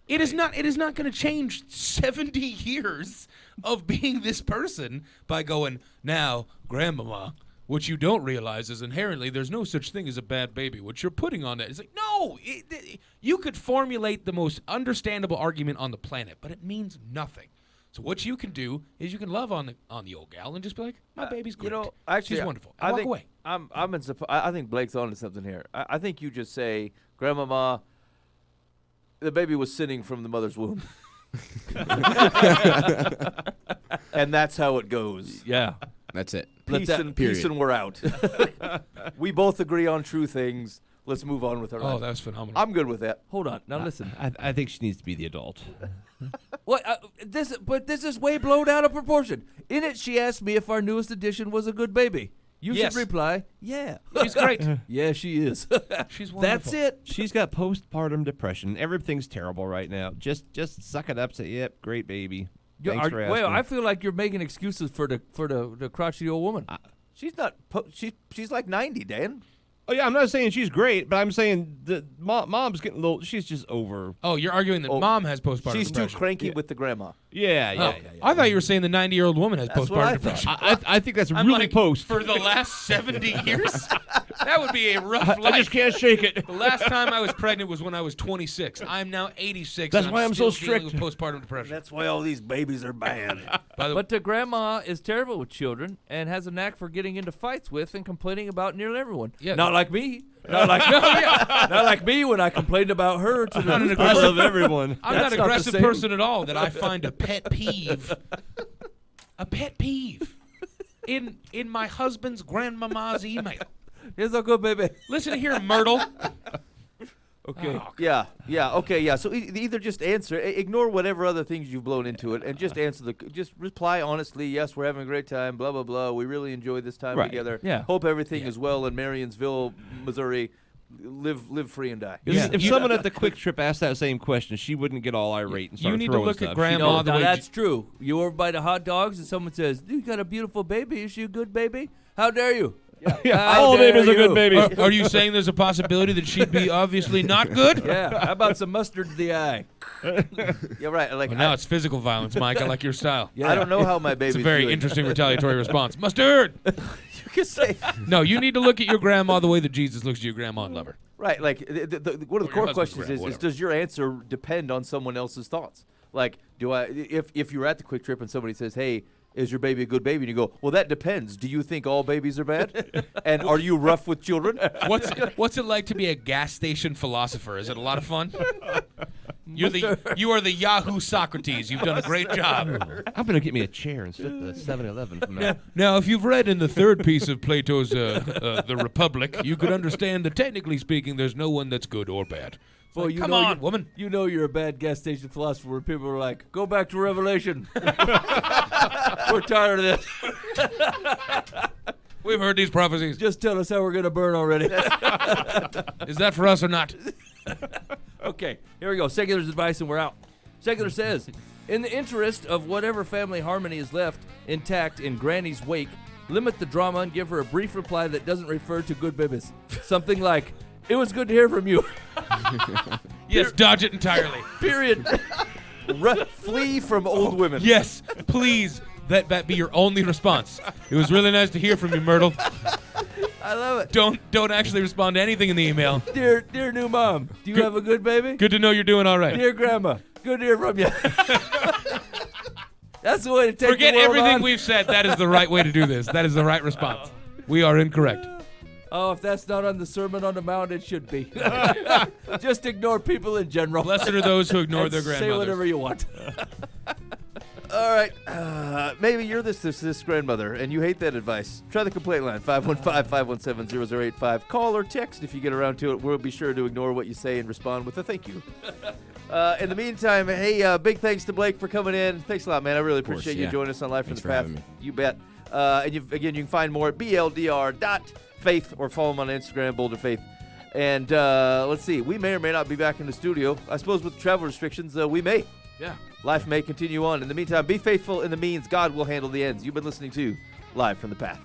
It is not going to change 70 years of being this person by going, now, grandmama, what you don't realize is inherently there's no such thing as a bad baby. What you're putting on that is like, no, you could formulate the most understandable argument on the planet, but it means nothing. So what you can do is you can love on the old gal and just be like, my baby's great. Actually, she's wonderful. And walk away. I think Blake's onto something here. I think you just say, Grandmama, the baby was sinning from the mother's womb. And that's how it goes. Yeah. That's it. Peace and we're out. We both agree on true things. Let's move on with our life. Oh, that's phenomenal. I'm good with that. Hold on. Now listen. I think she needs to be the adult. What? This is way blown out of proportion. In it, she asked me if our newest addition was a good baby. You Yes. should reply, yeah. She's great. Yeah, she is. She's wonderful. That's it. She's got postpartum depression. Everything's terrible right now. Just suck it up. Say, yep, great baby. Thanks for asking. Well, I feel like you're making excuses for the crotchety old woman. She's not. She's like 90, Dan. Oh yeah, I'm not saying she's great, but I'm saying the mom's getting a little. She's just over. Oh, you're arguing that mom has postpartum She's depression. too cranky with the grandma. Yeah. I thought you were saying the 90-year-old woman has That's what I postpartum depression. I think that's I'm really like, post. for the last 70 years? That would be a rough life. I just can't shake it. The last time I was pregnant was when I was 26. I'm now 86. That's and why I'm still so dealing strict. with postpartum depression. That's why all these babies are bad. But the grandma is terrible with children and has a knack for getting into fights with and complaining about nearly everyone. Yeah. Not like me. Not like me when I complained about her to the I love everyone. I'm That's not an not the aggressive same. person at all that I find a pet peeve. A pet peeve in my husband's grandmama's email. Here's a good baby. Listen here, Myrtle. Okay. Oh, Yeah. Okay. Yeah. So either just answer, ignore whatever other things you've blown into it, and just answer just reply honestly. Yes, we're having a great time. Blah blah blah. We really enjoy this time Right. together. Yeah. Hope everything is well in Marionsville, Missouri. Live free and die. If someone at the Quick Trip asked that same question, she wouldn't get all irate and start You need to throwing look stuff. at grandma No, the now way that's true. You over by the hot dogs and someone says, "You got a beautiful baby. Is she a good baby? How dare you?" Yeah, How all dare babies are you. good babies. Are you saying there's a possibility that she'd be obviously not good? Yeah. How about some mustard to the eye? Yeah. Right. Like Well, now it's physical violence, Mike. I like your style. Yeah. I don't know how my baby's It's a very doing. interesting retaliatory response. Mustard! You can say No, you need to look at your grandma the way that Jesus looks at your grandma and love her. right. Like one of the Or your core husband's questions grandma, is whatever. does your answer depend on someone else's thoughts? Like, do I if you're at the Quick Trip and somebody says, "Hey, is your baby a good baby?" and you go, "Well, that depends. Do you think all babies are bad? And are you rough with children?" What's it like to be a gas station philosopher? Is it a lot of fun? You are the Yahoo Socrates. You've done a great job. I'm gonna get me a chair and sit at the 7-Eleven from now. Now, if you've read in the third piece of Plato's The Republic, you could understand that technically speaking, there's no one that's good or bad. It's Well, like, you come know on, you- woman. You know you're a bad gas station philosopher where people are like, "Go back to Revelation." We're tired of this. We've heard these prophecies. Just tell us how we're going to burn already. Is that for us or not? Okay, here we go. Secular's advice, and we're out. Secular says, in the interest of whatever family harmony is left intact in Granny's wake, limit the drama and give her a brief reply that doesn't refer to good babies. Something like, "It was good to hear from you." Yes, dodge it entirely. Period. Flee from old women. Yes, please. That be your only response. It was really nice to hear from you, Myrtle. I love it. Don't actually respond to anything in the email. Dear new mom, do you have a good baby? Good to know you're doing all right. Dear grandma, good to hear from you. That's the way to take Forget the world everything on. we've said. That is the right way to do this. That is the right response. We are incorrect. Oh, if that's not on the Sermon on the Mount, it should be. Just ignore people in general. Blessed are those who ignore And their say grandmothers. whatever you want. All right. Maybe you're this grandmother and you hate that advice. Try the complaint line, 515-517-0085. Call or text if you get around to it. We'll be sure to ignore what you say and respond with a thank you. In the meantime, hey, big thanks to Blake for coming in. Thanks a lot, man. I really appreciate you joining us on Live from Thanks the for Path. having me. You bet. And you can find more at BLDR.faith or follow him on Instagram, Boulder Faith. And let's see, we may or may not be back in the studio. I suppose with travel restrictions, we may. Yeah. Life may continue on. In the meantime, be faithful in the means. God will handle the ends. You've been listening to Live from the Path.